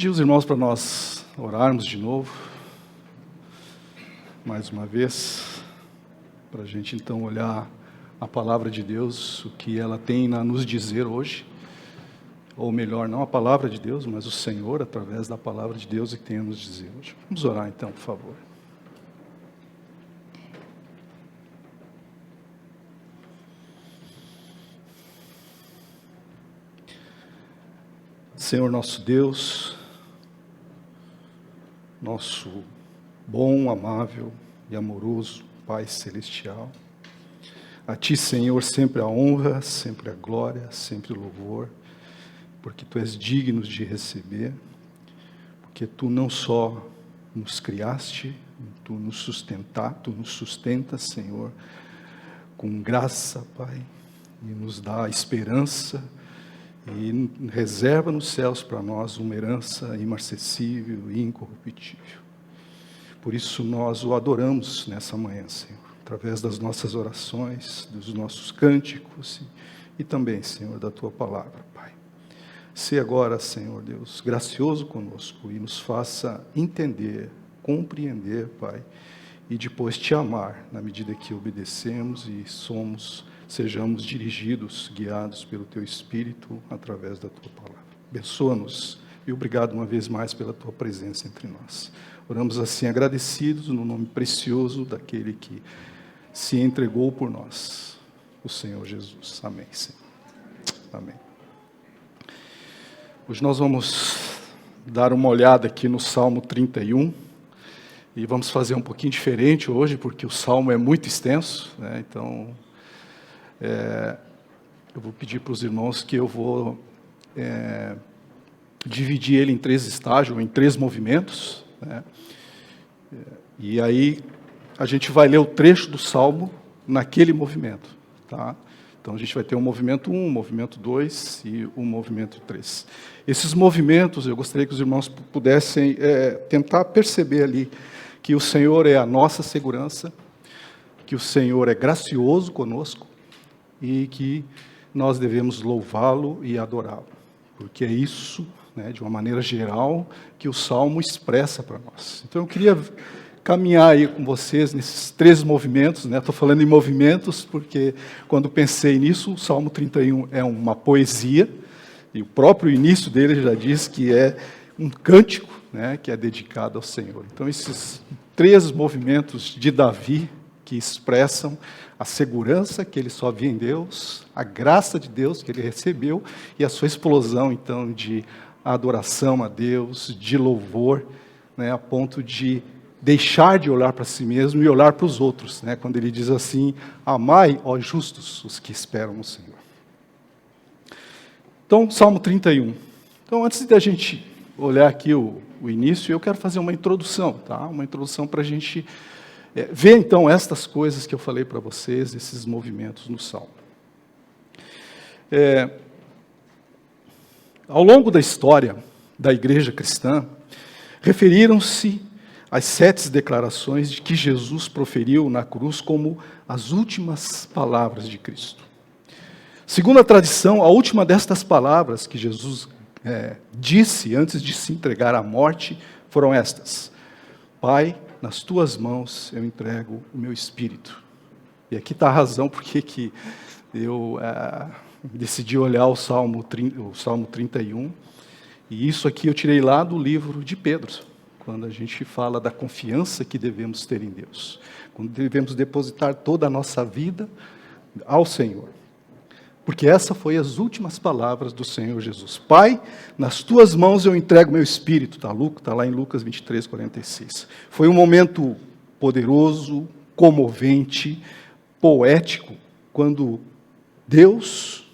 pedir os irmãos para nós orarmos de novo, mais uma vez, para a gente então olhar a palavra de Deus, o que ela tem a nos dizer hoje, ou melhor, não a palavra de Deus, mas o Senhor, através da palavra de Deus, o que tem a nos dizer hoje. Vamos orar então, por favor. Senhor nosso Deus, nosso bom, amável e amoroso Pai Celestial, a Ti, Senhor, sempre a honra, sempre a glória, sempre o louvor, porque Tu és digno de receber, porque Tu não só nos criaste, Tu nos sustentas, Senhor, com graça, Pai, e nos dá esperança, e reserva nos céus para nós uma herança imarcessível e incorruptível. Por isso nós o adoramos nessa manhã, Senhor, através das nossas orações, dos nossos cânticos e também, Senhor, da Tua palavra, Pai. Se agora, Senhor Deus, gracioso conosco e nos faça entender, compreender, Pai, e depois Te amar na medida que obedecemos e sejamos dirigidos, guiados pelo Teu Espírito através da Tua palavra. Abençoa-nos e obrigado uma vez mais pela Tua presença entre nós. Oramos assim agradecidos no nome precioso daquele que se entregou por nós, o Senhor Jesus. Amém, Senhor. Amém. Hoje nós vamos dar uma olhada aqui no Salmo 31 e vamos fazer um pouquinho diferente hoje, porque o Salmo é muito extenso, né? Então eu vou pedir para os irmãos que eu vou dividir ele em 3 estágios, em 3 movimentos, né? E aí a gente vai ler o trecho do Salmo naquele movimento, tá? Então a gente vai ter o movimento 1, o movimento 2 e o movimento 3. Esses movimentos, eu gostaria que os irmãos pudessem tentar perceber ali que o Senhor é a nossa segurança, que o Senhor é gracioso conosco, e que nós devemos louvá-lo e adorá-lo, porque é isso, né, de uma maneira geral, que o Salmo expressa para nós. Então eu queria caminhar aí com vocês nesses 3 movimentos, né? Estou falando em movimentos porque quando pensei nisso, o Salmo 31 é uma poesia, e o próprio início dele já diz que é um cântico, né, que é dedicado ao Senhor. Então esses 3 movimentos de Davi, que expressam a segurança que ele só via em Deus, a graça de Deus que ele recebeu e a sua explosão, então, de adoração a Deus, de louvor, né, a ponto de deixar de olhar para si mesmo e olhar para os outros, né, quando ele diz assim: amai, ó justos, os que esperam no Senhor. Então, Salmo 31. Então, antes da gente olhar aqui o início, eu quero fazer uma introdução, tá? Uma introdução para a gente ver, então, estas coisas que eu falei para vocês, esses movimentos no Salmo. Ao longo da história da igreja cristã, referiram-se às 7 declarações de que Jesus proferiu na cruz como as últimas palavras de Cristo. Segundo a tradição, a última destas palavras que Jesus disse antes de se entregar à morte foram estas: Pai, nas Tuas mãos eu entrego o meu espírito. E aqui está a razão por que eu decidi olhar o Salmo 31. E isso aqui eu tirei lá do livro de Pedro, quando a gente fala da confiança que devemos ter em Deus. Quando devemos depositar toda a nossa vida ao Senhor. Porque essa foi as últimas palavras do Senhor Jesus. Pai, nas Tuas mãos eu entrego meu espírito. Está lá em Lucas 23, 46. Foi um momento poderoso, comovente, poético, quando Deus,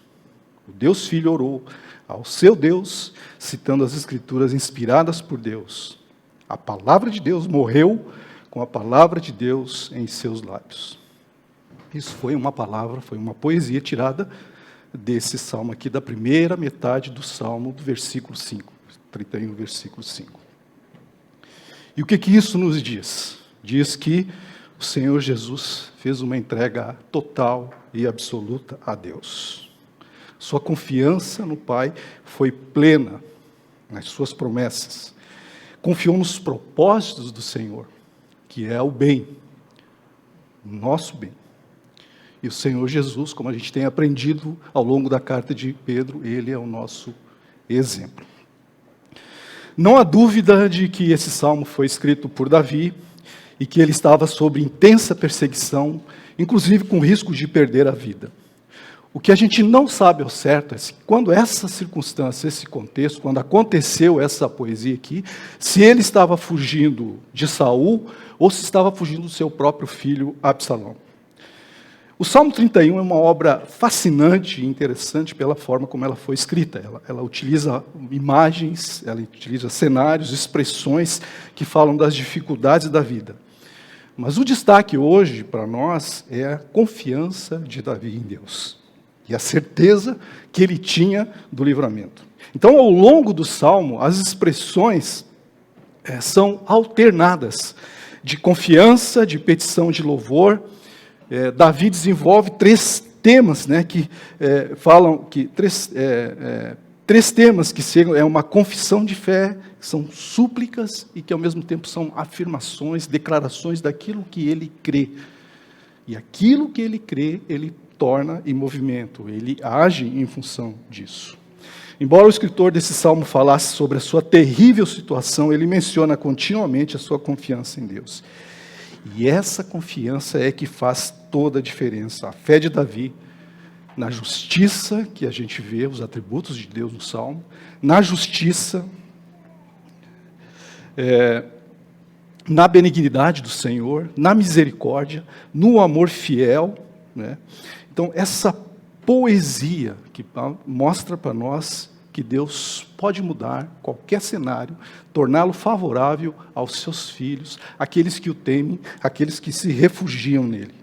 o Deus Filho, orou ao seu Deus, citando as Escrituras inspiradas por Deus. A palavra de Deus morreu com a palavra de Deus em seus lábios. Isso foi uma palavra, foi uma poesia tirada desse salmo aqui, da primeira metade do salmo, do versículo 5, 31, versículo 5. E o que isso nos diz? Diz que o Senhor Jesus fez uma entrega total e absoluta a Deus. Sua confiança no Pai foi plena. nas suas promessas. Confiou nos propósitos do Senhor, que é o bem, o nosso bem. E o Senhor Jesus, como a gente tem aprendido ao longo da carta de Pedro, ele é o nosso exemplo. Não há dúvida de que esse salmo foi escrito por Davi e que ele estava sob intensa perseguição, inclusive com risco de perder a vida. O que a gente não sabe ao certo é se quando essa circunstância, esse contexto, quando aconteceu essa poesia aqui, se ele estava fugindo de Saul ou se estava fugindo do seu próprio filho Absalão. O Salmo 31 é uma obra fascinante e interessante pela forma como ela foi escrita. Ela utiliza imagens, ela utiliza cenários, expressões que falam das dificuldades da vida. Mas o destaque hoje para nós é a confiança de Davi em Deus e a certeza que ele tinha do livramento. Então, ao longo do Salmo, as expressões são alternadas de confiança, de petição, de louvor. Davi desenvolve três temas, que falam que três temas que é uma confissão de fé, que são súplicas e que ao mesmo tempo são afirmações, declarações daquilo que ele crê. E aquilo que ele crê, ele torna em movimento, ele age em função disso. Embora o escritor desse salmo falasse sobre a sua terrível situação, ele menciona continuamente a sua confiança em Deus. E essa confiança é que faz toda a diferença. A fé de Davi, na justiça, que a gente vê, os atributos de Deus no Salmo, na justiça, na benignidade do Senhor, na misericórdia, no amor fiel. Então, essa poesia que mostra para nós que Deus pode mudar qualquer cenário, torná-lo favorável aos seus filhos, aqueles que o temem, aqueles que se refugiam nele.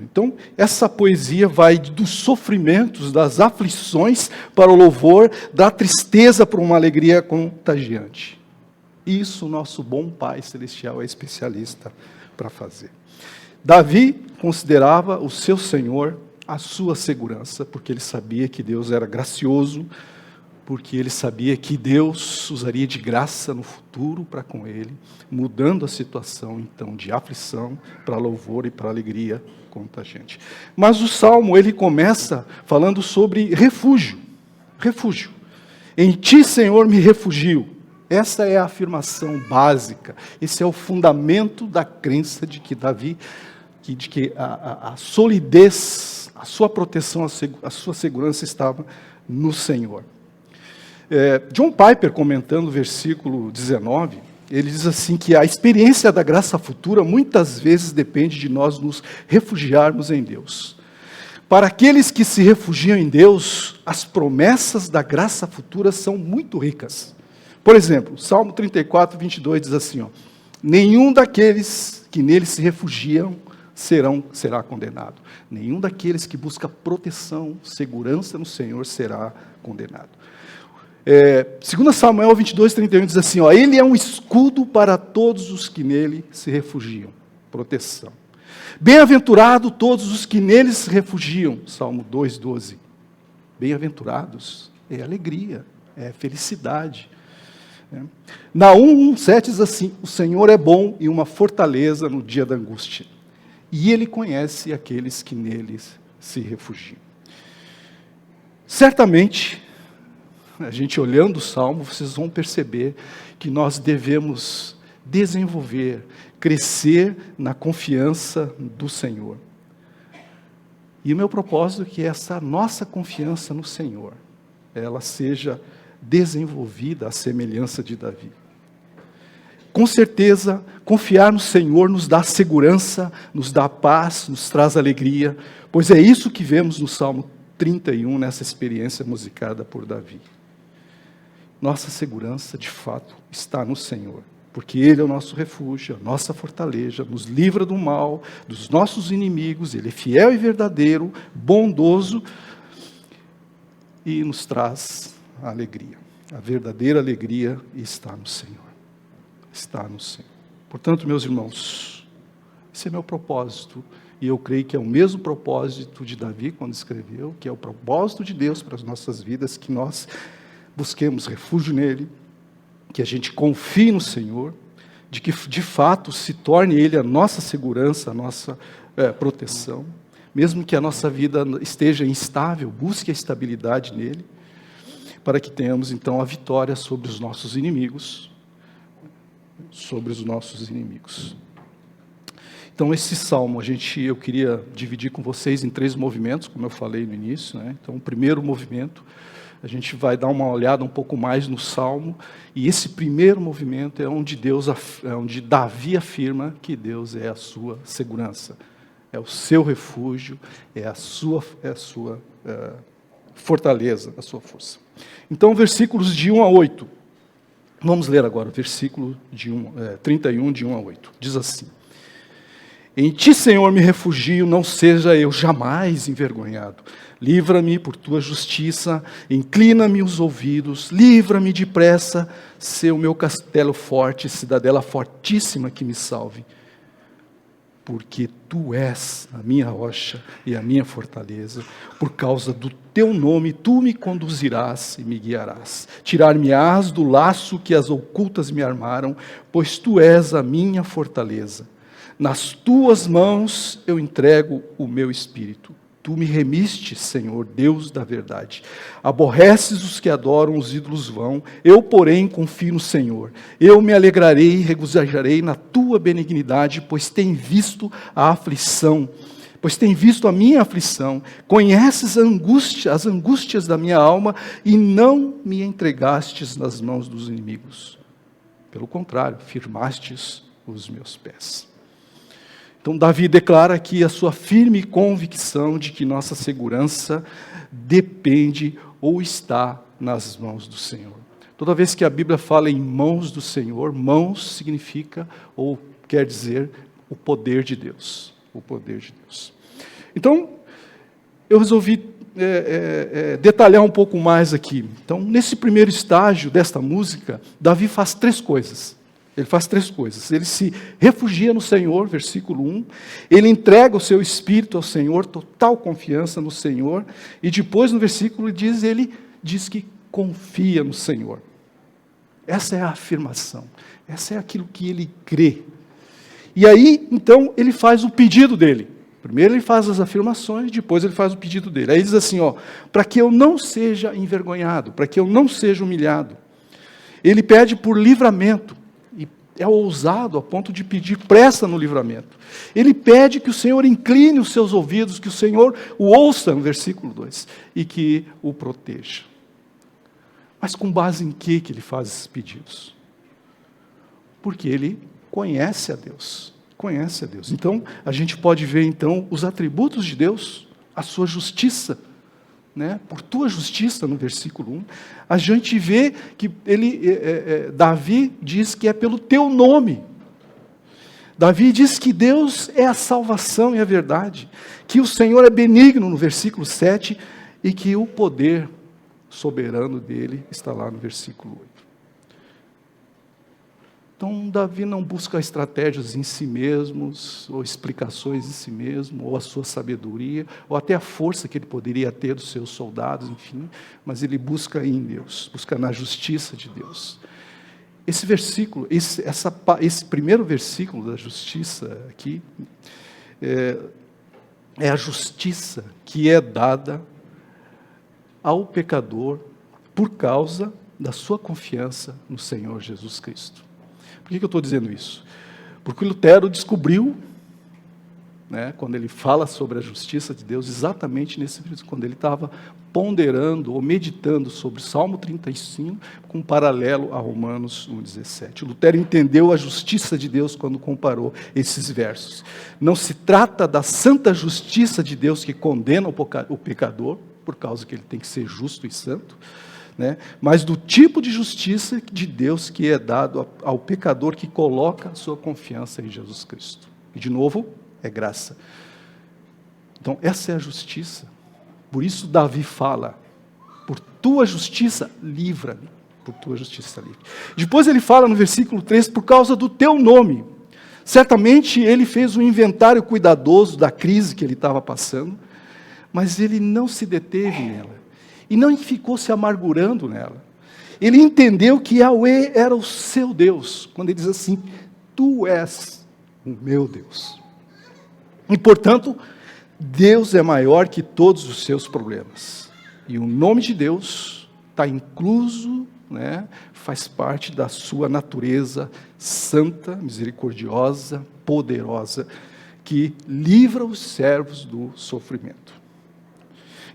Então, essa poesia vai dos sofrimentos, das aflições para o louvor, da tristeza para uma alegria contagiante. Isso o nosso bom Pai Celestial é especialista para fazer. Davi considerava o seu Senhor a sua segurança, porque ele sabia que Deus era gracioso, porque ele sabia que Deus usaria de graça no futuro para com ele, mudando a situação, então, de aflição para louvor e para alegria contagiante. Mas o Salmo, ele começa falando sobre refúgio. Refúgio. Em ti, Senhor, me refugio. Essa é a afirmação básica, esse é o fundamento da crença de que Davi, de que a solidez, a sua proteção, a sua segurança estava no Senhor. John Piper, comentando o versículo 19, ele diz assim que a experiência da graça futura muitas vezes depende de nós nos refugiarmos em Deus. Para aqueles que se refugiam em Deus, as promessas da graça futura são muito ricas. Por exemplo, Salmo 34, 22 diz assim, nenhum daqueles que nele se refugiam será condenado. Nenhum daqueles que busca proteção, segurança no Senhor será condenado. 2 Samuel 22, 31 diz assim, ele é um escudo para todos os que nele se refugiam. Proteção. Bem-aventurado todos os que nele se refugiam. Salmo 2, 12. Bem-aventurados é alegria, é felicidade. Naum 1,7 diz assim, o Senhor é bom e uma fortaleza no dia da angústia. E Ele conhece aqueles que nele se refugiam. Certamente, a gente olhando o Salmo, vocês vão perceber que nós devemos desenvolver, crescer na confiança do Senhor. E o meu propósito é que essa nossa confiança no Senhor, ela seja desenvolvida à semelhança de Davi. Com certeza, confiar no Senhor nos dá segurança, nos dá paz, nos traz alegria, pois é isso que vemos no Salmo 31, nessa experiência musicada por Davi. Nossa segurança, de fato, está no Senhor, porque Ele é o nosso refúgio, a nossa fortaleza, nos livra do mal, dos nossos inimigos, Ele é fiel e verdadeiro, bondoso, e nos traz a alegria. A verdadeira alegria está no Senhor. Está no Senhor. Portanto, meus irmãos, esse é meu propósito, e eu creio que é o mesmo propósito de Davi quando escreveu, que é o propósito de Deus para as nossas vidas, que nós busquemos refúgio nele, que a gente confie no Senhor, de que de fato se torne Ele a nossa segurança, a nossa proteção, mesmo que a nossa vida esteja instável, busque a estabilidade nele, para que tenhamos então a vitória sobre os nossos inimigos, Então esse salmo, eu queria dividir com vocês em 3 movimentos, como eu falei no início, né? Então o primeiro movimento, a gente vai dar uma olhada um pouco mais no salmo, e esse primeiro movimento é onde Davi afirma que Deus é a sua segurança, é o seu refúgio, é a sua fortaleza, a sua força. Então, versículos de 1 a 8. Vamos ler agora o versículo 31, de 1 a 8. Diz assim: Em ti, Senhor, me refugio, não seja eu jamais envergonhado. Livra-me por tua justiça, inclina-me os ouvidos, livra-me depressa, sê o meu castelo forte, cidadela fortíssima que me salve. Porque tu és a minha rocha e a minha fortaleza, por causa do teu nome tu me conduzirás e me guiarás. Tirar-me-ás do laço que as ocultas me armaram, pois tu és a minha fortaleza. Nas tuas mãos eu entrego o meu espírito. Tu me remiste, Senhor, Deus da verdade. Aborreces os que adoram os ídolos vãos, eu, porém, confio no Senhor. Eu me alegrarei e regozijarei na tua benignidade, pois tem visto a minha aflição. Conheces as angústias da minha alma e não me entregastes nas mãos dos inimigos. Pelo contrário, firmastes os meus pés. Então, Davi declara aqui a sua firme convicção de que nossa segurança depende ou está nas mãos do Senhor. Toda vez que a Bíblia fala em mãos do Senhor, mãos significa, ou quer dizer, o poder de Deus. O poder de Deus. Então, eu resolvi detalhar um pouco mais aqui. Então, nesse primeiro estágio desta música, Davi faz 3 coisas. Ele faz 3 coisas. Ele se refugia no Senhor, versículo 1. Ele entrega o seu espírito ao Senhor, total confiança no Senhor. E depois, no versículo, ele diz que confia no Senhor. Essa é a afirmação. Essa é aquilo que ele crê. E aí, então, ele faz o pedido dele. Primeiro ele faz as afirmações, depois ele faz o pedido dele. Aí ele diz assim, para que eu não seja envergonhado, para que eu não seja humilhado. Ele pede por livramento. É ousado a ponto de pedir pressa no livramento. Ele pede que o Senhor incline os seus ouvidos, que o Senhor o ouça, no versículo 2, e que o proteja. Mas com base em que ele faz esses pedidos? Porque ele conhece a Deus. Conhece a Deus. Então, a gente pode ver então os atributos de Deus, a sua justiça, por tua justiça, no versículo 1, a gente vê que Davi diz que é pelo teu nome. Davi diz que Deus é a salvação e a verdade, que o Senhor é benigno, no versículo 7, e que o poder soberano dele está lá no versículo 8. Então, Davi não busca estratégias em si mesmo, ou explicações em si mesmo, ou a sua sabedoria, ou até a força que ele poderia ter dos seus soldados, enfim, mas ele busca em Deus, busca na justiça de Deus. Esse versículo, esse primeiro versículo da justiça aqui, é a justiça que é dada ao pecador por causa da sua confiança no Senhor Jesus Cristo. Por que eu estou dizendo isso? Porque Lutero descobriu, quando ele fala sobre a justiça de Deus, exatamente quando ele estava ponderando ou meditando sobre Salmo 35, com um paralelo a Romanos 1,17. Lutero entendeu a justiça de Deus quando comparou esses versos. Não se trata da santa justiça de Deus que condena o pecador, por causa que ele tem que ser justo e santo, mas do tipo de justiça de Deus que é dado ao pecador que coloca a sua confiança em Jesus Cristo. E de novo, é graça. Então, essa é a justiça. Por isso Davi fala, por tua justiça, livra-me. Por tua justiça, livre. Depois ele fala no versículo 3, por causa do teu nome. Certamente ele fez um inventário cuidadoso da crise que ele estava passando, mas ele não se deteve nela. E não ficou se amargurando nela. Ele entendeu que Yahweh era o seu Deus, quando ele diz assim: tu és o meu Deus. E, portanto, Deus é maior que todos os seus problemas. E o nome de Deus está incluso, né, faz parte da sua natureza santa, misericordiosa, poderosa, que livra os servos do sofrimento.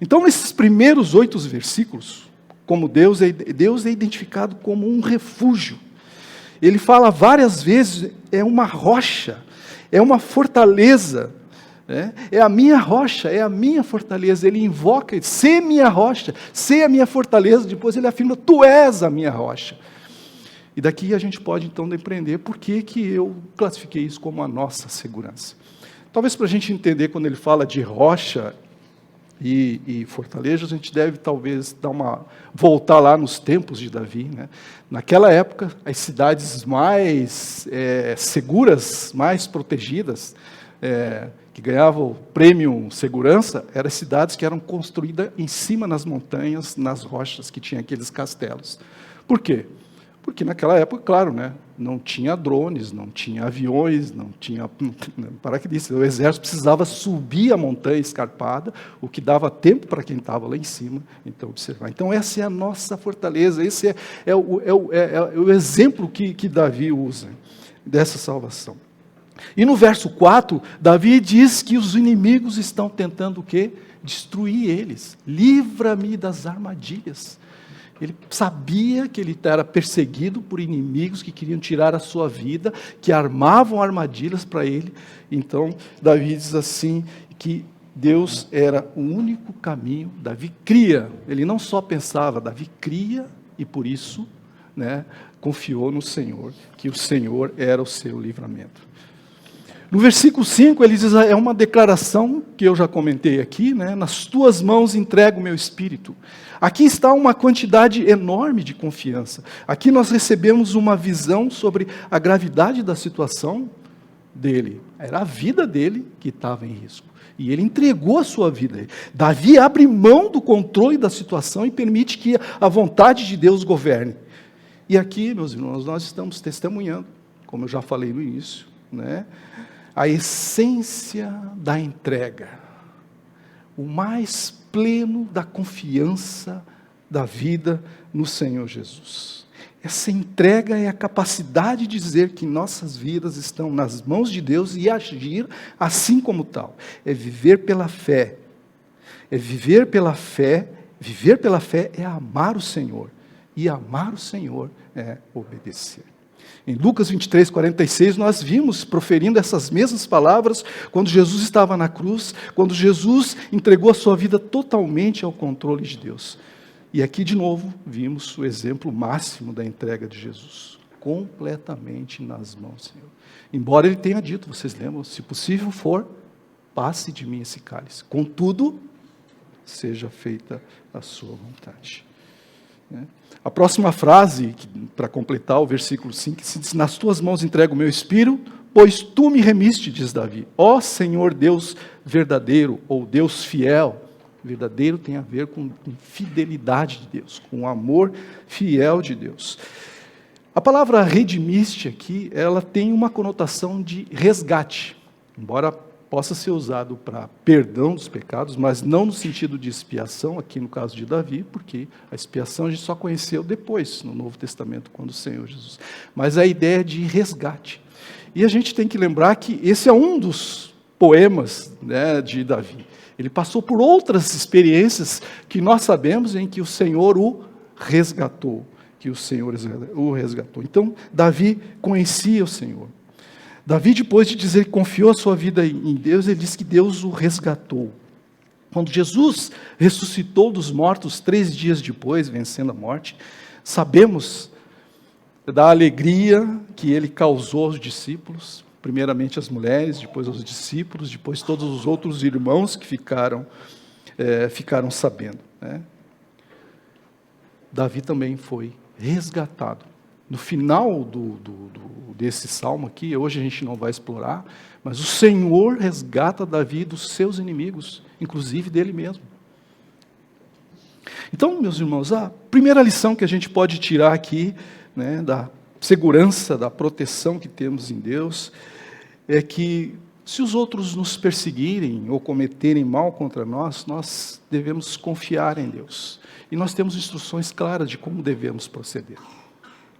Então, nesses primeiros 8 versículos, como Deus é identificado como um refúgio. Ele fala várias vezes, é uma rocha, é uma fortaleza, é a minha rocha, é a minha fortaleza. Ele invoca, sê minha rocha, sê a minha fortaleza. Depois ele afirma, tu és a minha rocha. E daqui a gente pode então depreender por que eu classifiquei isso como a nossa segurança. Talvez para a gente entender, quando ele fala de rocha e fortaleza, a gente deve talvez voltar lá nos tempos de Davi, né? Naquela época, as cidades mais seguras, mais protegidas, que ganhavam o prêmio segurança, eram cidades que eram construídas em cima nas montanhas, nas rochas, que tinham aqueles castelos. Por quê? Porque naquela época, claro, né, não tinha drones, não tinha aviões, não tinha paraquedistas. O exército precisava subir a montanha escarpada, o que dava tempo para quem estava lá em cima, então observar. Então essa é a nossa fortaleza, esse é o exemplo que Davi usa dessa salvação. E no verso 4, Davi diz que os inimigos estão tentando o quê? Destruir eles. Livra-me das armadilhas. Ele sabia que ele era perseguido por inimigos que queriam tirar a sua vida, que armavam armadilhas para ele. Então, Davi diz assim, que Deus era o único caminho. Davi cria, ele não só pensava, Davi cria e por isso, né, confiou no Senhor, que o Senhor era o seu livramento. No versículo 5, ele diz, é uma declaração que eu já comentei aqui, né? Nas tuas mãos entrego o meu espírito. Aqui está uma quantidade enorme de confiança. Aqui nós recebemos uma visão sobre a gravidade da situação dele. Era a vida dele que estava em risco. E ele entregou a sua vida. Davi abre mão do controle da situação e permite que a vontade de Deus governe. E aqui, meus irmãos, nós estamos testemunhando, como eu já falei no início, né? A essência da entrega, o mais pleno da confiança da vida no Senhor Jesus. Essa entrega é a capacidade de dizer que nossas vidas estão nas mãos de Deus e agir assim como tal. É viver pela fé. É viver pela fé. Viver pela fé é amar o Senhor. E amar o Senhor é obedecer. Em Lucas 23, 46, nós vimos proferindo essas mesmas palavras quando Jesus estava na cruz, quando Jesus entregou a sua vida totalmente ao controle de Deus. E aqui, de novo, vimos o exemplo máximo da entrega de Jesus, completamente nas mãos do Senhor. Embora ele tenha dito, vocês lembram, se possível for, passe de mim esse cálice. Contudo, seja feita a sua vontade. A próxima frase, para completar o versículo 5, se diz, nas tuas mãos entrego o meu espírito, pois tu me remiste, diz Davi. Ó Senhor Deus verdadeiro, ou Deus fiel. Verdadeiro tem a ver com fidelidade de Deus, com o amor fiel de Deus. A palavra redimiste aqui, ela tem uma conotação de resgate, embora possa ser usado para perdão dos pecados, mas não no sentido de expiação, aqui no caso de Davi, porque a expiação a gente só conheceu depois, no Novo Testamento, quando o Senhor Jesus. Mas a ideia de resgate. E a gente tem que lembrar que esse é um dos poemas, né, de Davi. Ele passou por outras experiências que nós sabemos em que o Senhor o resgatou, que o Senhor o resgatou. Então, Davi conhecia o Senhor. Davi, depois de dizer que confiou a sua vida em Deus, ele diz que Deus o resgatou. Quando Jesus ressuscitou dos mortos 3 dias depois, vencendo a morte, sabemos da alegria que ele causou aos discípulos, primeiramente as mulheres, depois aos discípulos, depois todos os outros irmãos que ficaram sabendo, né? Davi também foi resgatado. No final desse salmo aqui, hoje a gente não vai explorar, mas o Senhor resgata Davi dos seus inimigos, inclusive dele mesmo. Então, meus irmãos, a primeira lição que a gente pode tirar aqui, né, da segurança, da proteção que temos em Deus, é que se os outros nos perseguirem ou cometerem mal contra nós, nós devemos confiar em Deus. E nós temos instruções claras de como devemos proceder.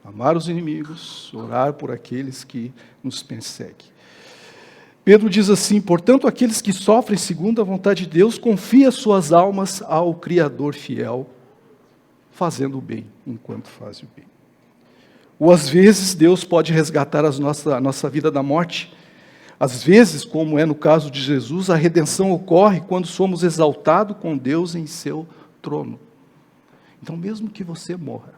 Amar os inimigos, orar por aqueles que nos perseguem. Pedro diz assim: portanto, aqueles que sofrem segundo a vontade de Deus, confiem suas almas ao Criador fiel, fazendo o bem enquanto fazem o bem. Ou às vezes Deus pode resgatar a nossa vida da morte. Às vezes, como é no caso de Jesus, a redenção ocorre quando somos exaltados com Deus em seu trono. Então, mesmo que você morra,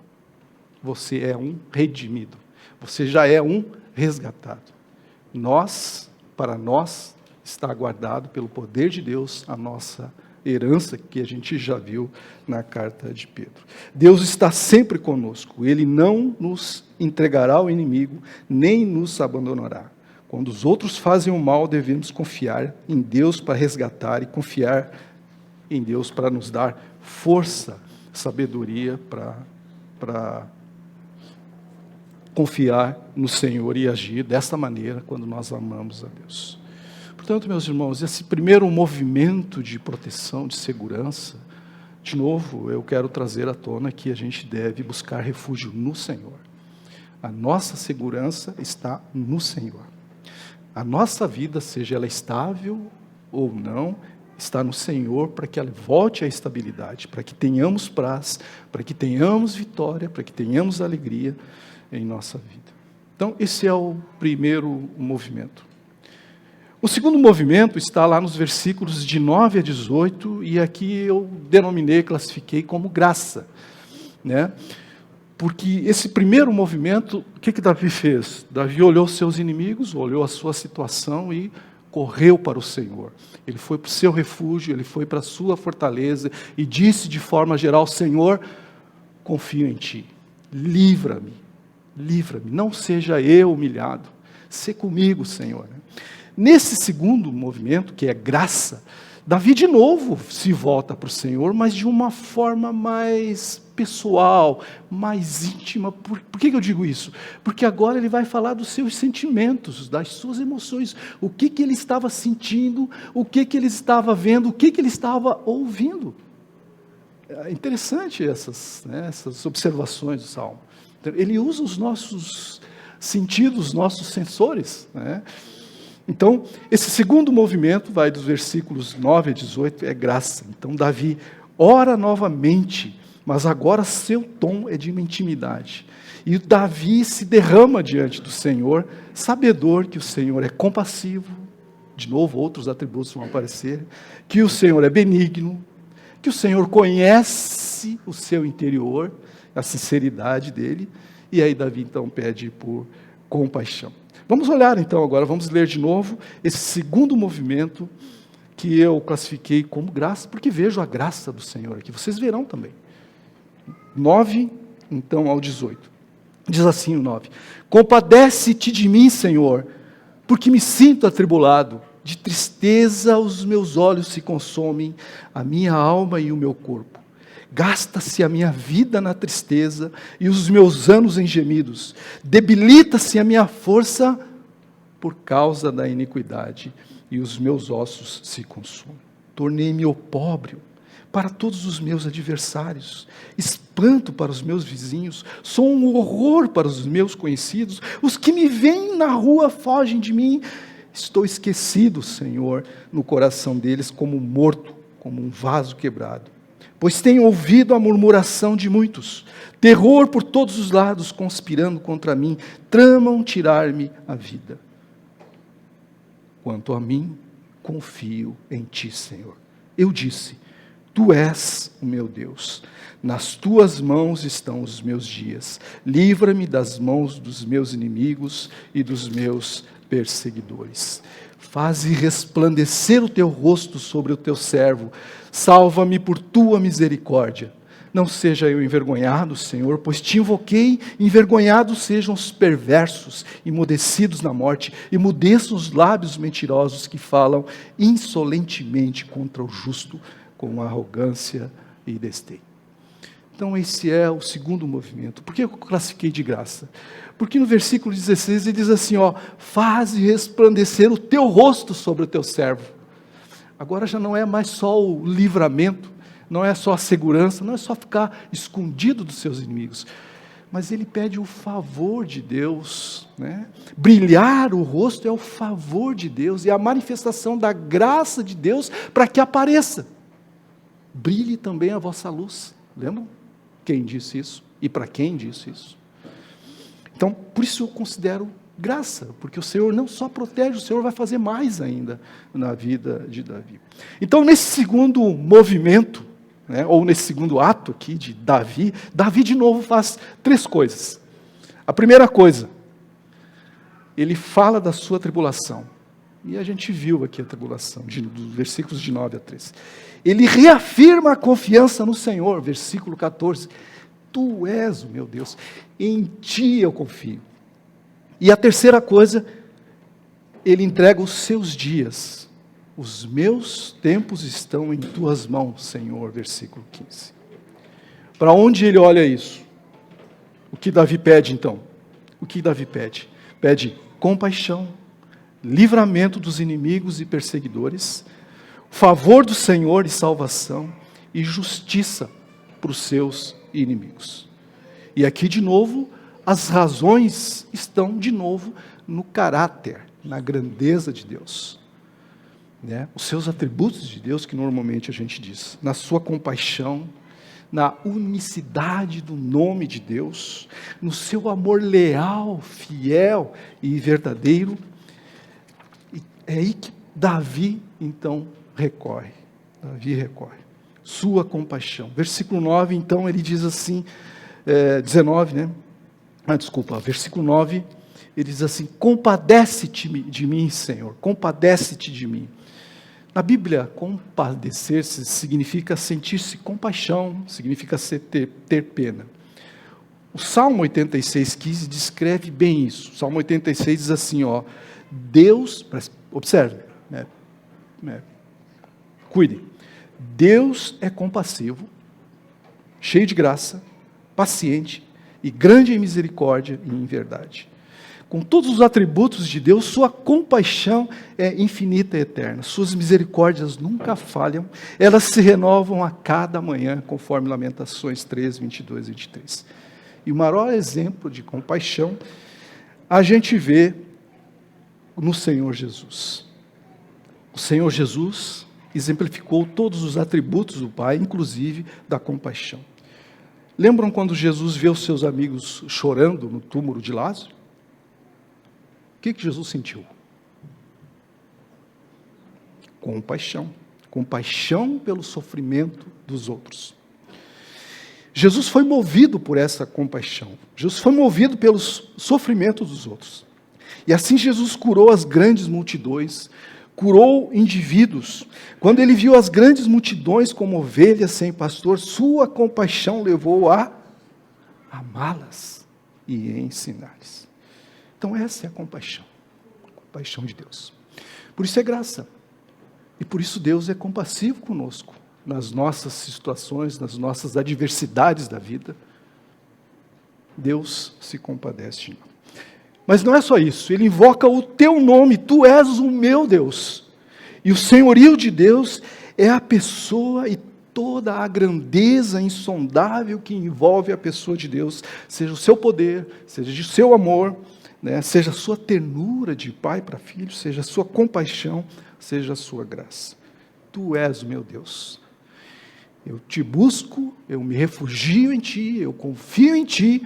você é um redimido, você já é um resgatado. Para nós, está guardado pelo poder de Deus a nossa herança, que a gente já viu na carta de Pedro. Deus está sempre conosco, Ele não nos entregará ao inimigo, nem nos abandonará. Quando os outros fazem o mal, devemos confiar em Deus para resgatar e confiar em Deus para nos dar força, sabedoria para confiar no Senhor e agir dessa maneira quando nós amamos a Deus. Portanto, meus irmãos, esse primeiro movimento de proteção, de segurança, de novo, eu quero trazer à tona que a gente deve buscar refúgio no Senhor. A nossa segurança está no Senhor. A nossa vida, seja ela estável ou não, está no Senhor para que ela volte à estabilidade, para que tenhamos paz, para que tenhamos vitória, para que tenhamos alegria em nossa vida. Então, esse é o primeiro movimento. O segundo movimento está lá nos versículos de 9 a 18, e aqui eu classifiquei como graça, né? Porque esse primeiro movimento, o que Davi fez? Davi olhou seus inimigos, olhou a sua situação e correu para o Senhor. Ele foi para o seu refúgio, ele foi para a sua fortaleza e disse de forma geral: Senhor, confio em Ti, livra-me, não seja eu humilhado, sê comigo, Senhor. Nesse segundo movimento, que é graça, Davi de novo se volta para o Senhor, mas de uma forma mais pessoal, mais íntima. Por que eu digo isso? Porque agora ele vai falar dos seus sentimentos, das suas emoções, o que ele estava sentindo, o que ele estava vendo, o que ele estava ouvindo. É interessante essas observações do Salmo. Ele usa os nossos sentidos, os nossos sensores, né? Então, esse segundo movimento vai dos versículos 9 a 18, é graça. Então, Davi ora novamente, mas agora seu tom é de uma intimidade. E Davi se derrama diante do Senhor, sabedor que o Senhor é compassivo, de novo outros atributos vão aparecer, que o Senhor é benigno, que o Senhor conhece o seu interior, a sinceridade dele, e aí Davi então pede por compaixão. Vamos olhar então agora, vamos ler de novo esse segundo movimento que eu classifiquei como graça, porque vejo a graça do Senhor aqui, vocês verão também. 9, então, ao 18. Diz assim o 9: compadece-te de mim, Senhor, porque me sinto atribulado, de tristeza os meus olhos se consomem, a minha alma e o meu corpo. Gasta-se a minha vida na tristeza e os meus anos em gemidos. Debilita-se a minha força por causa da iniquidade e os meus ossos se consomem. Tornei-me opróbrio para todos os meus adversários, espanto para os meus vizinhos, sou um horror para os meus conhecidos. Os que me veem na rua fogem de mim. Estou esquecido, Senhor, no coração deles, como morto, como um vaso quebrado. Pois tenho ouvido a murmuração de muitos, terror por todos os lados conspirando contra mim, tramam tirar-me a vida. Quanto a mim, confio em Ti, Senhor. Eu disse: Tu és o meu Deus, nas Tuas mãos estão os meus dias, livra-me das mãos dos meus inimigos e dos meus perseguidores. Faze resplandecer o Teu rosto sobre o Teu servo, salva-me por Tua misericórdia. Não seja eu envergonhado, Senhor, pois Te invoquei, envergonhados sejam os perversos, emudecidos na morte, emudeçam os lábios mentirosos que falam insolentemente contra o justo, com arrogância e desdém. Então esse é o segundo movimento. Por que eu classifiquei de graça? Porque no versículo 16 ele diz assim, faze resplandecer o teu rosto sobre o teu servo. Agora já não é mais só o livramento, não é só a segurança, não é só ficar escondido dos seus inimigos, mas ele pede o favor de Deus, né? Brilhar o rosto é o favor de Deus, é a manifestação da graça de Deus para que apareça. Brilhe também a vossa luz. Lembram quem disse isso? E para quem disse isso? Então, por isso eu considero graça, porque o Senhor não só protege, o Senhor vai fazer mais ainda na vida de Davi. Então, nesse segundo movimento, né, ou nesse segundo ato aqui de Davi, Davi de novo faz 3 coisas. A primeira coisa, ele fala da sua tribulação. E a gente viu aqui a tribulação, dos versículos de 9 a 13. Ele reafirma a confiança no Senhor, versículo 14. Tu és o meu Deus, em ti eu confio. E a terceira coisa, ele entrega os seus dias. Os meus tempos estão em tuas mãos, Senhor, versículo 15. Para onde ele olha isso? O que Davi pede então? O que Davi pede? Pede compaixão, livramento dos inimigos e perseguidores, favor do Senhor e salvação, e justiça para os seus inimigos. E aqui de novo, as razões estão de novo no caráter, na grandeza de Deus. Né? Os seus atributos de Deus, que normalmente a gente diz, na sua compaixão, na unicidade do nome de Deus, no seu amor leal, fiel e verdadeiro. E é aí que Davi, então, recorre. Davi recorre. Sua compaixão. Versículo 9, então, ele diz assim, 19, né? Versículo 9, ele diz assim, compadece-te de mim, Senhor, compadece-te de mim. Na Bíblia, compadecer-se significa sentir-se compaixão, significa ter pena. O Salmo 86,15 descreve bem isso. O Salmo 86 diz assim, Deus, observe, cuidem, Deus é compassivo, cheio de graça, paciente e grande em misericórdia e em verdade. Com todos os atributos de Deus, sua compaixão é infinita e eterna. Suas misericórdias nunca falham, elas se renovam a cada manhã, conforme Lamentações 3, 22 e 23. E o maior exemplo de compaixão a gente vê no Senhor Jesus. O Senhor Jesus exemplificou todos os atributos do Pai, inclusive da compaixão. Lembram quando Jesus vê os seus amigos chorando no túmulo de Lázaro? O que Jesus sentiu? Compaixão. Compaixão pelo sofrimento dos outros. Jesus foi movido por essa compaixão. Jesus foi movido pelo sofrimento dos outros. E assim Jesus curou as grandes multidões, curou indivíduos. Quando ele viu as grandes multidões como ovelhas sem pastor, sua compaixão levou a amá-las e ensinar-lhes. Então essa é a compaixão de Deus. Por isso é graça. E por isso Deus é compassivo conosco, nas nossas situações, nas nossas adversidades da vida. Deus se compadece de nós. Mas não é só isso, ele invoca o teu nome, tu és o meu Deus. E o senhorio de Deus é a pessoa e toda a grandeza insondável que envolve a pessoa de Deus, seja o seu poder, seja o seu amor, né, seja a sua ternura de pai para filho, seja a sua compaixão, seja a sua graça. Tu és o meu Deus. Eu te busco, eu me refugio em ti, eu confio em ti,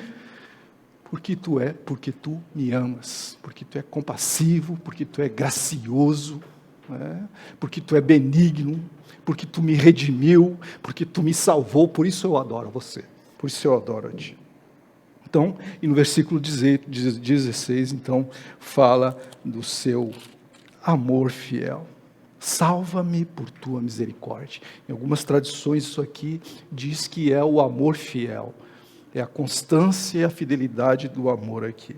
porque tu me amas, porque tu é compassivo, porque tu é gracioso, né? Porque tu é benigno, porque tu me redimiu, porque tu me salvou, por isso eu adoro você, por isso eu adoro a ti. Então, e no versículo 16, então, fala do seu amor fiel. Salva-me por tua misericórdia. Em algumas tradições isso aqui diz que é o amor fiel. É a constância e a fidelidade do amor aqui.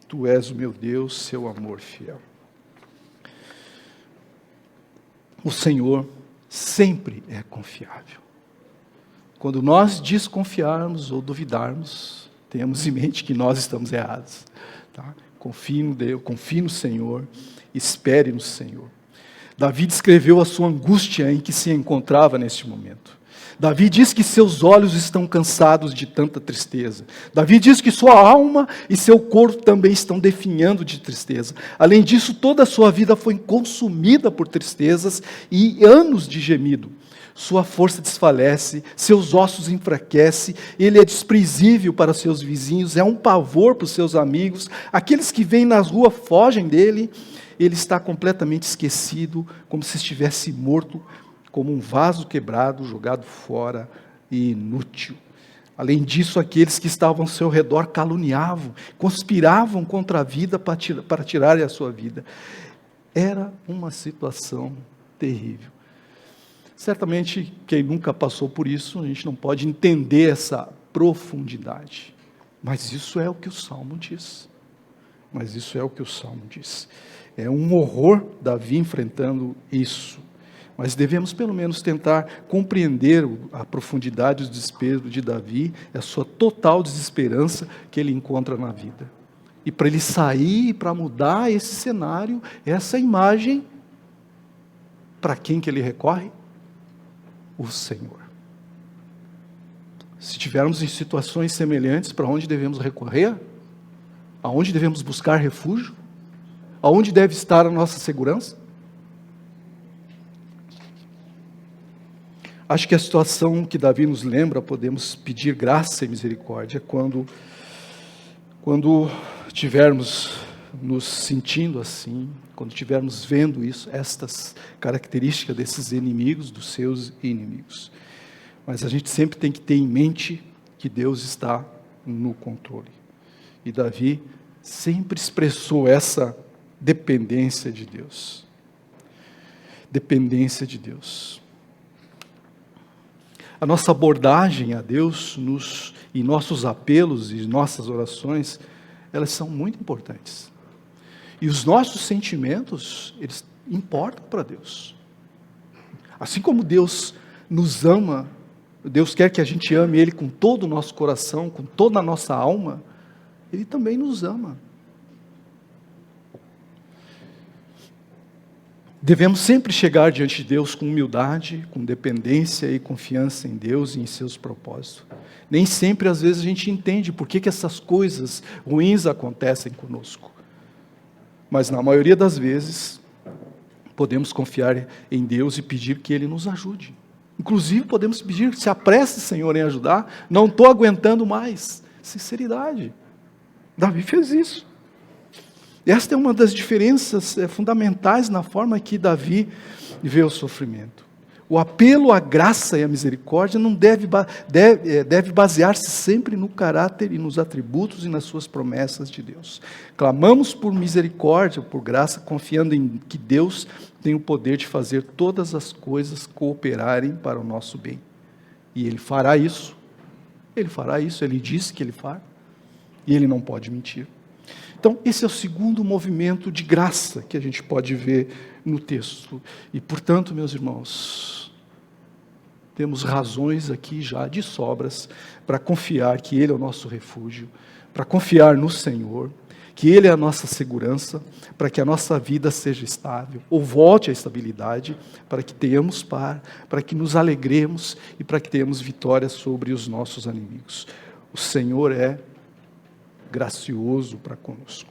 Tu és o meu Deus, seu amor fiel. O Senhor sempre é confiável. quando nós desconfiarmos ou duvidarmos, tenhamos em mente que nós estamos errados. Tá? Confie no Deus, confie no Senhor, espere no Senhor. Davi descreveu a sua angústia em que se encontrava neste momento. Davi diz que seus olhos estão cansados de tanta tristeza. Davi diz que sua alma e seu corpo também estão definhando de tristeza. Além disso, toda a sua vida foi consumida por tristezas e anos de gemido. Sua força desfalece, seus ossos enfraquecem, ele é desprezível para seus vizinhos, é um pavor para os seus amigos, aqueles que vêm nas ruas fogem dele, ele está completamente esquecido, como se estivesse morto, como um vaso quebrado, jogado fora e inútil. Além disso, aqueles que estavam ao seu redor caluniavam, conspiravam contra a vida para tirarem a sua vida. Era uma situação terrível. Certamente, quem nunca passou por isso, a gente não pode entender essa profundidade. Mas isso é o que o Salmo diz. É um horror Davi enfrentando isso. Mas devemos pelo menos tentar compreender a profundidade do desespero de Davi, a sua total desesperança que ele encontra na vida. E para ele sair, para mudar esse cenário, essa imagem, para quem que ele recorre? O Senhor. Se estivermos em situações semelhantes, para onde devemos recorrer? Aonde devemos buscar refúgio? Aonde deve estar a nossa segurança? Acho que a situação que Davi nos lembra, podemos pedir graça e misericórdia quando estivermos nos sentindo assim, quando estivermos vendo isso, estas características desses inimigos, dos seus inimigos. Mas a gente sempre tem que ter em mente que Deus está no controle. E Davi sempre expressou essa dependência de Deus. Dependência de Deus. A nossa abordagem a Deus e nossos apelos e nossas orações, elas são muito importantes. E os nossos sentimentos, eles importam para Deus. Assim como Deus nos ama, Deus quer que a gente ame Ele com todo o nosso coração, com toda a nossa alma, Ele também nos ama. Devemos sempre chegar diante de Deus com humildade, com dependência e confiança em Deus e em seus propósitos. Nem sempre, às vezes, a gente entende por que essas coisas ruins acontecem conosco. Mas, na maioria das vezes, podemos confiar em Deus e pedir que Ele nos ajude. Inclusive, podemos pedir, se apresse, Senhor, em ajudar, não estou aguentando mais. Sinceridade. Davi fez isso. Esta é uma das diferenças fundamentais na forma que Davi vê o sofrimento. O apelo à graça e à misericórdia não deve basear-se sempre no caráter e nos atributos e nas suas promessas de Deus. Clamamos por misericórdia, por graça, confiando em que Deus tem o poder de fazer todas as coisas cooperarem para o nosso bem. E Ele fará isso. Ele disse que Ele fará. E Ele não pode mentir. Então, esse é o segundo movimento de graça que a gente pode ver no texto. E, portanto, meus irmãos, temos razões aqui já de sobras para confiar que Ele é o nosso refúgio, para confiar no Senhor, que Ele é a nossa segurança, para que a nossa vida seja estável, ou volte à estabilidade, para que tenhamos paz, para que nos alegremos e para que tenhamos vitória sobre os nossos inimigos. O Senhor é gracioso para conosco.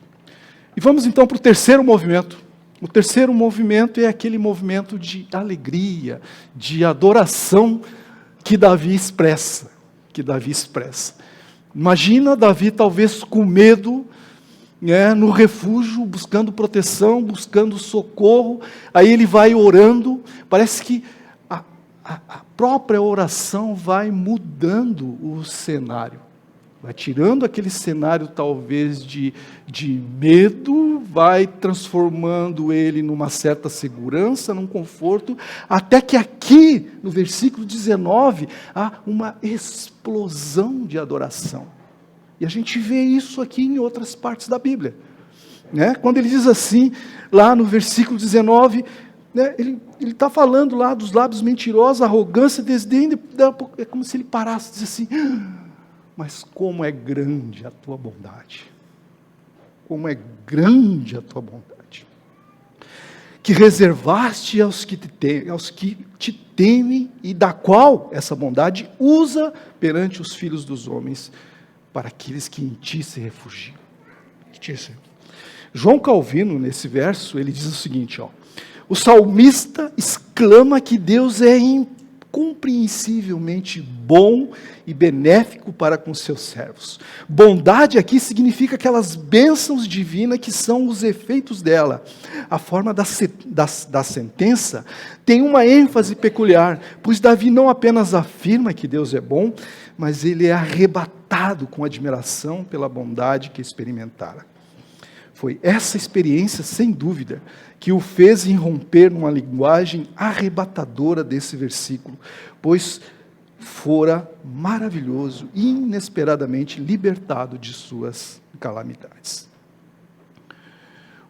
E vamos então para o terceiro movimento. O terceiro movimento é aquele movimento de alegria, de adoração que Davi expressa. Imagina Davi talvez com medo, no refúgio, buscando proteção, buscando socorro. Aí ele vai orando. Parece que a própria oração vai mudando o cenário. Vai tirando aquele cenário talvez de medo, vai transformando ele numa certa segurança, num conforto, até que aqui, no versículo 19, há uma explosão de adoração. E a gente vê isso aqui em outras partes da Bíblia. Quando ele diz assim, lá no versículo 19, Né? Ele está falando lá dos lábios mentirosos, arrogância, desdém, é como se ele parasse e dissesse assim, mas como é grande a tua bondade, como é grande a tua bondade, que reservaste aos que te temem, e da qual essa bondade usa perante os filhos dos homens, para aqueles que em ti se refugiam. João Calvino, nesse verso, ele diz o seguinte, o salmista exclama que Deus é incompreensivelmente bom e benéfico para com seus servos. Bondade aqui significa aquelas bênçãos divinas que são os efeitos dela. A forma da sentença tem uma ênfase peculiar, pois Davi não apenas afirma que Deus é bom, mas ele é arrebatado com admiração pela bondade que experimentara. Foi essa experiência, sem dúvida, que o fez irromper numa linguagem arrebatadora desse versículo, pois fora maravilhoso e inesperadamente libertado de suas calamidades.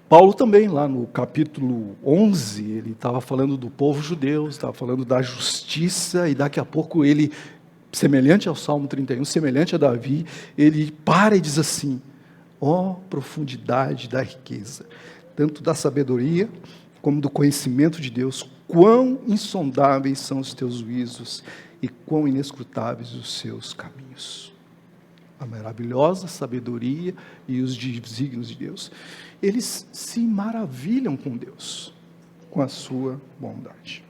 Paulo também, lá no capítulo 11, ele estava falando do povo judeu, estava falando da justiça, e daqui a pouco ele, semelhante ao Salmo 31, semelhante a Davi, ele para e diz assim, profundidade da riqueza, tanto da sabedoria como do conhecimento de Deus, quão insondáveis são os teus juízos e quão inescrutáveis os seus caminhos. A maravilhosa sabedoria e os desígnios de Deus. Eles se maravilham com Deus, com a sua bondade.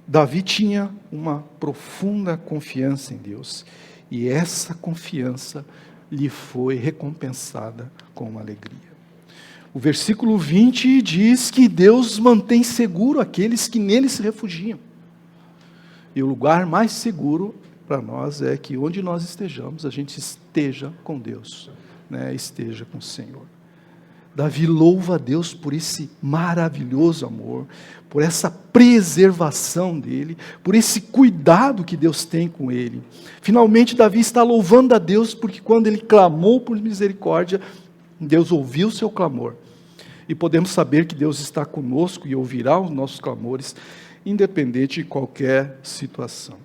Davi tinha uma profunda confiança em Deus, e essa confiança lhe foi recompensada com alegria. O versículo 20 diz que Deus mantém seguro aqueles que nele se refugiam. E o lugar mais seguro para nós é que onde nós estejamos, a gente esteja com Deus, né? Esteja com o Senhor. Davi louva a Deus por esse maravilhoso amor, por essa preservação dele, por esse cuidado que Deus tem com ele. Finalmente, Davi está louvando a Deus, porque quando ele clamou por misericórdia, Deus ouviu o seu clamor. E podemos saber que Deus está conosco e ouvirá os nossos clamores, independente de qualquer situação.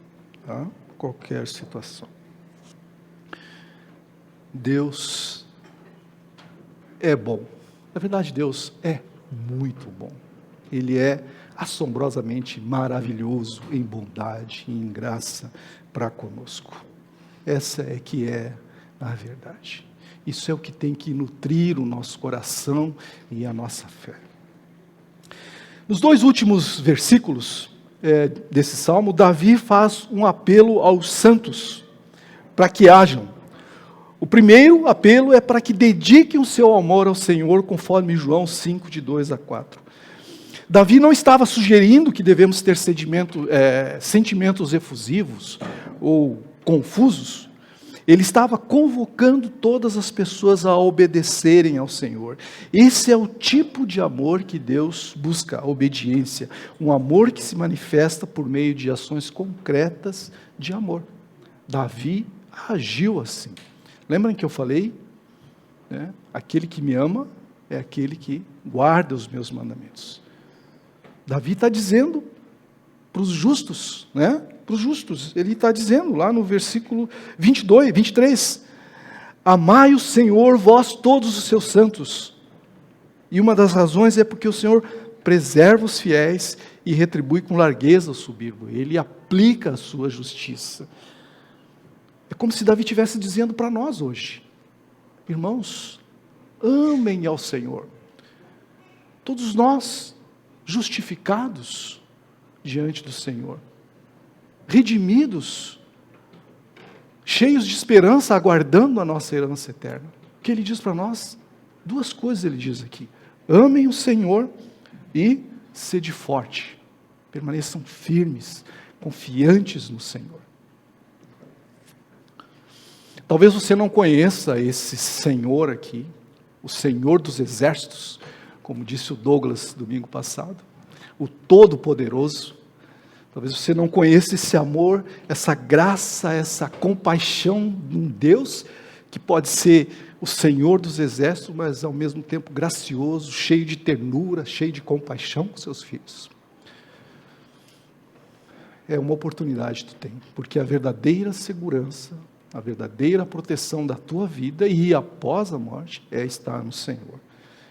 Tá? Qualquer situação. Deus é bom. Na verdade, Deus é muito bom. Ele é assombrosamente maravilhoso em bondade e em graça para conosco. Essa é que é a verdade. Isso é o que tem que nutrir o nosso coração e a nossa fé. Nos dois últimos versículos desse salmo, Davi faz um apelo aos santos para que hajam. O primeiro apelo é para que dediquem o seu amor ao Senhor, conforme João 5, de 2 a 4. Davi não estava sugerindo que devemos ter sentimentos efusivos ou confusos. Ele estava convocando todas as pessoas a obedecerem ao Senhor. Esse é o tipo de amor que Deus busca, a obediência. Um amor que se manifesta por meio de ações concretas de amor. Davi agiu assim. Lembram que eu falei? Aquele que me ama é aquele que guarda os meus mandamentos. Davi está dizendo para os justos, para os justos, ele está dizendo lá no versículo 23, amai o Senhor, vós todos os seus santos. E uma das razões é porque o Senhor preserva os fiéis e retribui com largueza o soberbo. Ele aplica a sua justiça. É como se Davi estivesse dizendo para nós hoje, irmãos, amem ao Senhor. Todos nós, justificados diante do Senhor, redimidos, cheios de esperança, aguardando a nossa herança eterna. O que ele diz para nós? Duas coisas ele diz aqui: amem o Senhor e sede forte, permaneçam firmes, confiantes no Senhor. Talvez você não conheça esse Senhor aqui, o Senhor dos exércitos, como disse o Douglas domingo passado, o Todo-Poderoso. Talvez você não conheça esse amor, essa graça, essa compaixão de um Deus que pode ser o Senhor dos exércitos, mas ao mesmo tempo gracioso, cheio de ternura, cheio de compaixão com seus filhos. É uma oportunidade que tu tem, porque a verdadeira segurança, a verdadeira proteção da tua vida e após a morte é estar no Senhor.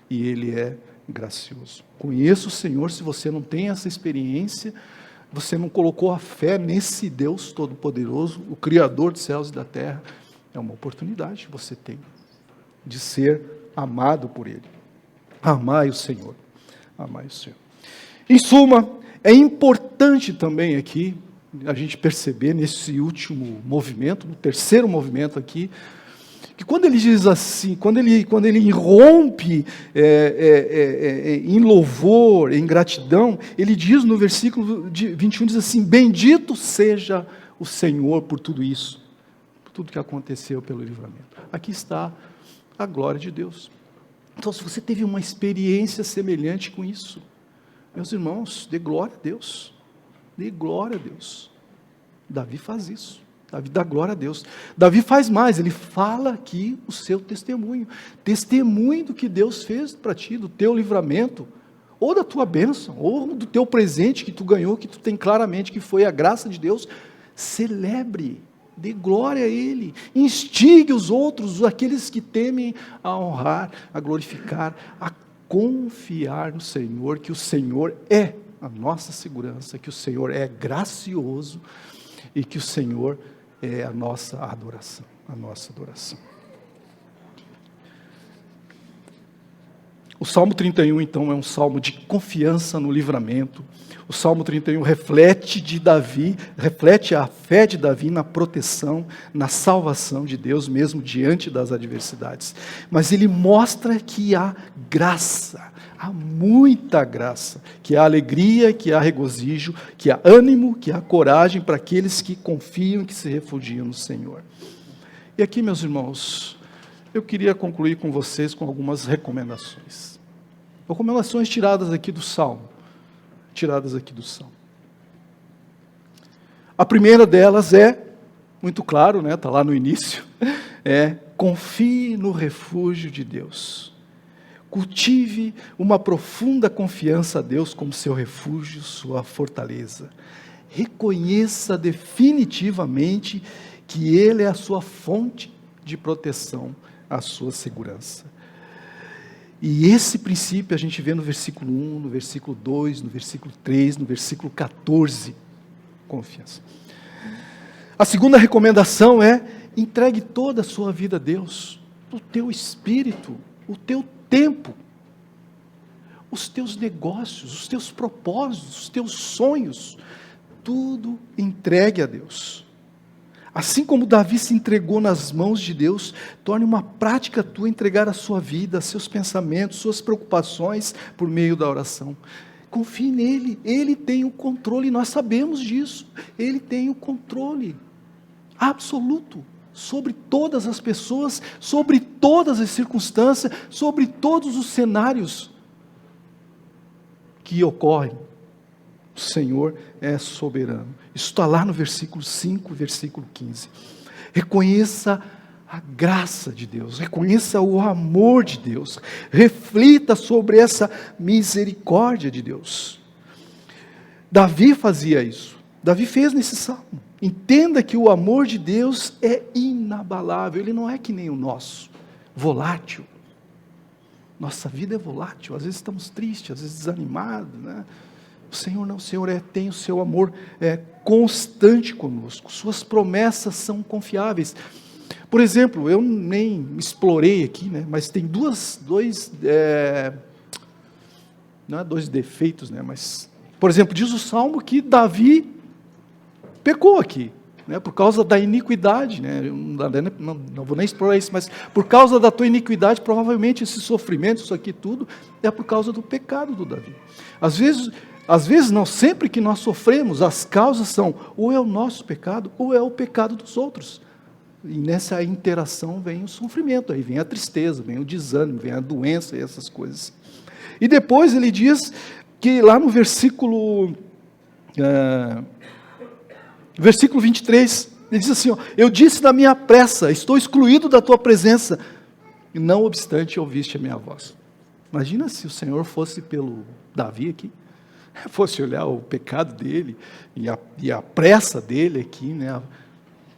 E Ele é gracioso. Conheça o Senhor. Se você não tem essa experiência, você não colocou a fé nesse Deus Todo-Poderoso, o Criador dos céus e da terra, é uma oportunidade que você tem de ser amado por Ele. Amai o Senhor. Amai o Senhor. Em suma, é importante também aqui a gente perceber nesse último movimento, no terceiro movimento aqui, que quando ele diz assim, quando ele irrompe em louvor, em gratidão, ele diz no versículo 21, diz assim: bendito seja o Senhor por tudo isso, por tudo que aconteceu pelo livramento. Aqui está a glória de Deus. Então, se você teve uma experiência semelhante com isso, meus irmãos, dê glória a Deus. Dê glória a Deus. Davi faz isso. Davi dá glória a Deus. Davi faz mais, ele fala aqui o seu testemunho. Testemunho do que Deus fez para ti, do teu livramento, ou da tua bênção, ou do teu presente que tu ganhou, que tu tem claramente que foi a graça de Deus. Celebre, dê glória a Ele, instigue os outros, aqueles que temem, a honrar, a glorificar, a confiar no Senhor, que o Senhor é a nossa segurança, que o Senhor é gracioso e que o Senhor é a nossa adoração, a nossa adoração. O Salmo 31, então, é um salmo de confiança no livramento. O Salmo 31 reflete a fé de Davi na proteção, na salvação de Deus, mesmo diante das adversidades. Mas ele mostra que há graça, há muita graça, que há alegria, que há regozijo, que há ânimo, que há coragem para aqueles que confiam, que se refugiam no Senhor. E aqui, meus irmãos, eu queria concluir com vocês com algumas recomendações. Recomendações tiradas aqui do Salmo. A primeira delas é, muito claro, está lá no início, confie no refúgio de Deus. Cultive uma profunda confiança a Deus como seu refúgio, sua fortaleza. Reconheça definitivamente que Ele é a sua fonte de proteção, a sua segurança. E esse princípio a gente vê no versículo 1, no versículo 2, no versículo 3, no versículo 14. Confiança. A segunda recomendação é: entregue toda a sua vida a Deus, o teu espírito, o teu tempo, os teus negócios, os teus propósitos, os teus sonhos, tudo entregue a Deus. Assim como Davi se entregou nas mãos de Deus, torne uma prática tua entregar a sua vida, seus pensamentos, suas preocupações por meio da oração. Confie nele, Ele tem o controle, nós sabemos disso. Ele tem o controle absoluto sobre todas as pessoas, sobre todas as circunstâncias, sobre todos os cenários que ocorrem. O Senhor é soberano. Isso está lá no versículo 5, versículo 15. Reconheça a graça de Deus, reconheça o amor de Deus, reflita sobre essa misericórdia de Deus. Davi fazia isso, Davi fez nesse salmo. Entenda que o amor de Deus é inabalável, ele não é que nem o nosso, volátil. Nossa vida é volátil, às vezes estamos tristes, às vezes desanimados, né? O Senhor não, o Senhor tem o seu amor constante conosco, suas promessas são confiáveis. Por exemplo, eu nem explorei aqui, né, mas tem dois defeitos, né, mas, por exemplo, diz o Salmo que Davi pecou aqui, né, por causa da iniquidade, né, não vou nem explorar isso, mas por causa da tua iniquidade, provavelmente esse sofrimento, isso aqui tudo, é por causa do pecado do Davi. Às vezes não, sempre que nós sofremos, as causas são, ou é o nosso pecado, ou é o pecado dos outros. E nessa interação vem o sofrimento, aí vem a tristeza, vem o desânimo, vem a doença e essas coisas. E depois ele diz que lá no versículo 23, Ele diz assim, ó, eu disse na minha pressa, estou excluído da tua presença, e não obstante ouviste a minha voz. Imagina se o Senhor fosse pelo Davi aqui, fosse olhar o pecado dele, e a pressa dele aqui, né?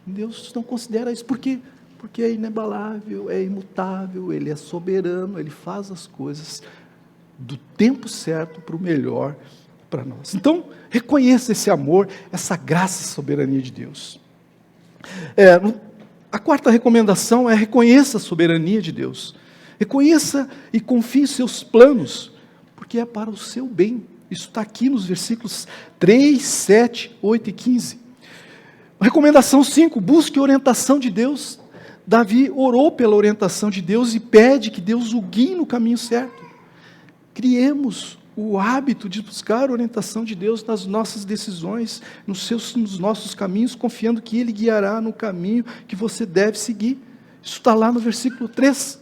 Deus não considera isso, por quê? Porque é inabalável, é imutável, Ele é soberano, Ele faz as coisas do tempo certo para o melhor para nós. Então, reconheça esse amor, essa graça e soberania de Deus. A quarta recomendação é reconheça a soberania de Deus. Reconheça e confie em seus planos, porque é para o seu bem. Isso está aqui nos versículos 3, 7, 8 e 15. Recomendação 5, busque a orientação de Deus. Davi orou pela orientação de Deus e pede que Deus o guie no caminho certo. Criemos o hábito de buscar a orientação de Deus nas nossas decisões, nos nossos caminhos, confiando que Ele guiará no caminho que você deve seguir. Isso está lá no versículo 3.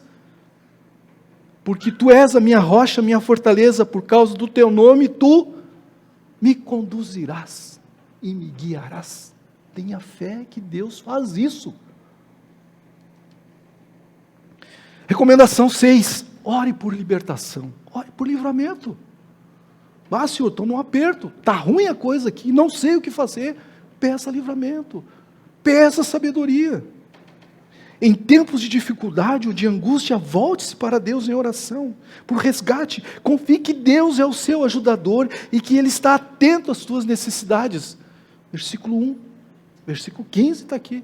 Porque Tu és a minha rocha, a minha fortaleza, por causa do Teu nome, Tu me conduzirás e me guiarás. Tenha fé que Deus faz isso. Recomendação 6, ore por libertação, ore por livramento. Senhor, estou num aperto, está ruim a coisa aqui, não sei o que fazer. Peça livramento, peça sabedoria. Em tempos de dificuldade ou de angústia, volte-se para Deus em oração, por resgate. Confie que Deus é o seu ajudador e que Ele está atento às suas necessidades. Versículo 1, versículo 15 está aqui.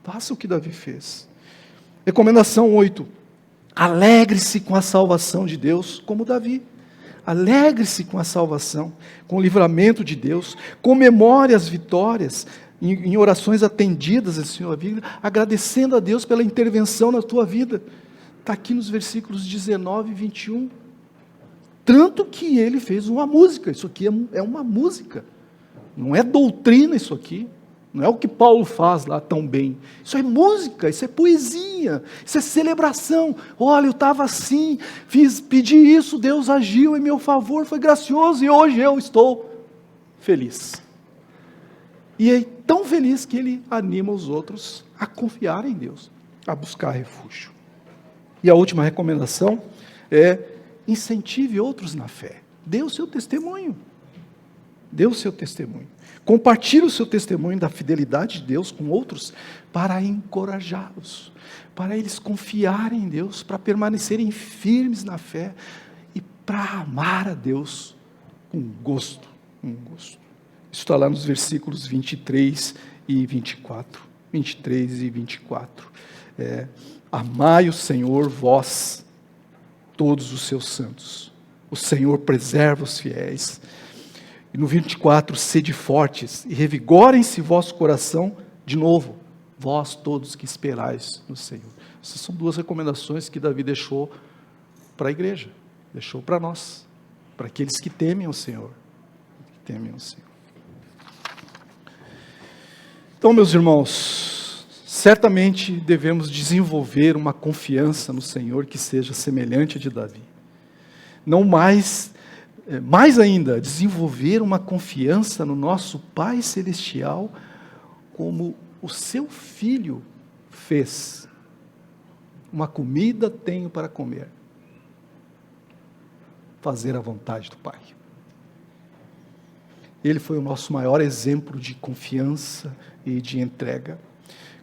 Faça o que Davi fez. Recomendação 8, alegre-se com a salvação de Deus, como Davi. Alegre-se com a salvação, com o livramento de Deus, comemore as vitórias, em orações atendidas, Senhor, agradecendo a Deus pela intervenção na tua vida. Está aqui nos versículos 19 e 21. Tanto que ele fez uma música, isso aqui é uma música, não é doutrina isso aqui. Não é o que Paulo faz lá tão bem. Isso é música, isso é poesia, isso é celebração. Olha, eu estava assim, pedi isso, Deus agiu em meu favor, foi gracioso e hoje eu estou feliz. E é tão feliz que ele anima os outros a confiar em Deus, a buscar refúgio. E a última recomendação é incentive outros na fé. Dê o seu testemunho. Dê o seu testemunho. Compartilhe o seu testemunho da fidelidade de Deus com outros para encorajá-los, para eles confiarem em Deus, para permanecerem firmes na fé e para amar a Deus com gosto. Isso está lá nos versículos 23 e 24. 23 e 24. Amai o Senhor, vós, todos os seus santos. O Senhor preserva os fiéis. E no 24, sede fortes e revigorem-se vosso coração, de novo, vós todos que esperais no Senhor. Essas são duas recomendações que Davi deixou para a igreja, deixou para nós, para aqueles que temem o Senhor. Que temem o Senhor. Então, meus irmãos, certamente devemos desenvolver uma confiança no Senhor que seja semelhante a de Davi. Não mais ainda, desenvolver uma confiança no nosso Pai Celestial, como o seu Filho fez. Uma comida tenho para comer. Fazer a vontade do Pai. Ele foi o nosso maior exemplo de confiança e de entrega.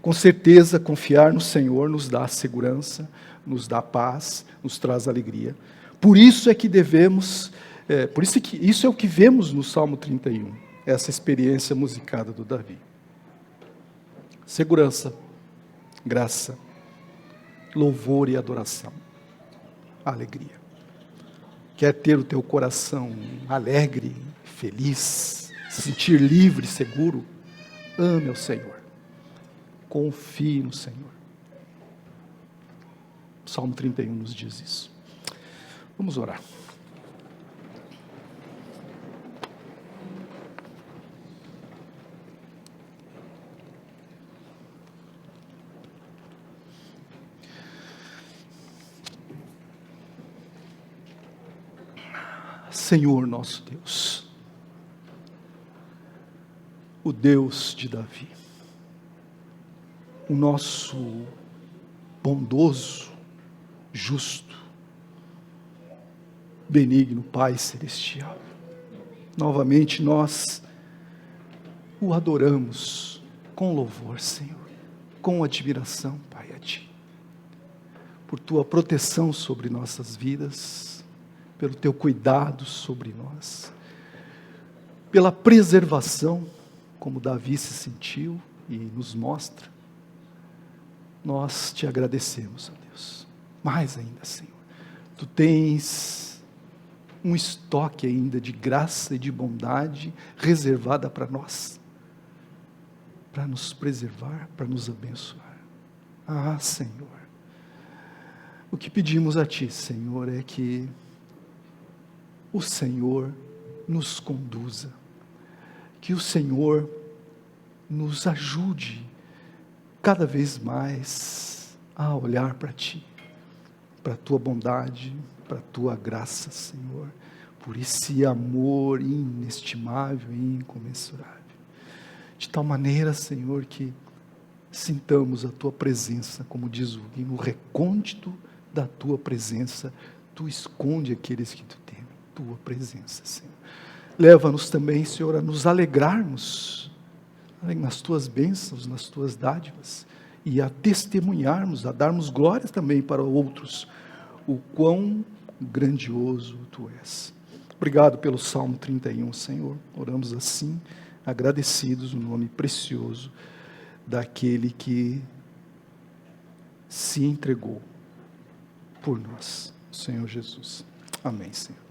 Com certeza, confiar no Senhor nos dá segurança, nos dá paz, nos traz alegria. Por isso é que isso é o que vemos no Salmo 31, essa experiência musicada do Davi. Segurança, graça, louvor e adoração, alegria. Quer ter o teu coração alegre, feliz, se sentir livre, seguro? Ame ao Senhor, confie no Senhor. O Salmo 31 nos diz isso. Vamos orar. Senhor nosso Deus, o Deus de Davi, o nosso bondoso, justo, benigno Pai Celestial. Novamente nós o adoramos com louvor, Senhor, com admiração, Pai, a Ti, por Tua proteção sobre nossas vidas, pelo Teu cuidado sobre nós, pela preservação, como Davi se sentiu e nos mostra. Nós Te agradecemos, ó Deus. Mais ainda, Senhor, Tu tens um estoque ainda de graça e de bondade reservada para nós, para nos preservar, para nos abençoar. Ah, Senhor, o que pedimos a Ti, Senhor, é que o Senhor nos conduza, que o Senhor nos ajude cada vez mais a olhar para Ti, para a Tua bondade, para a Tua graça, Senhor, por esse amor inestimável e incomensurável. De tal maneira, Senhor, que sintamos a Tua presença, como diz o hino, no recôndito da Tua presença, Tu esconde aqueles que Tu temem, Tua presença, Senhor. Leva-nos também, Senhor, a nos alegrarmos nas Tuas bênçãos, nas Tuas dádivas, e a testemunharmos, a darmos glórias também para outros, o quão grandioso Tu és. Obrigado pelo Salmo 31, Senhor. Oramos assim, agradecidos no nome precioso daquele que se entregou por nós, Senhor Jesus. Amém, Senhor.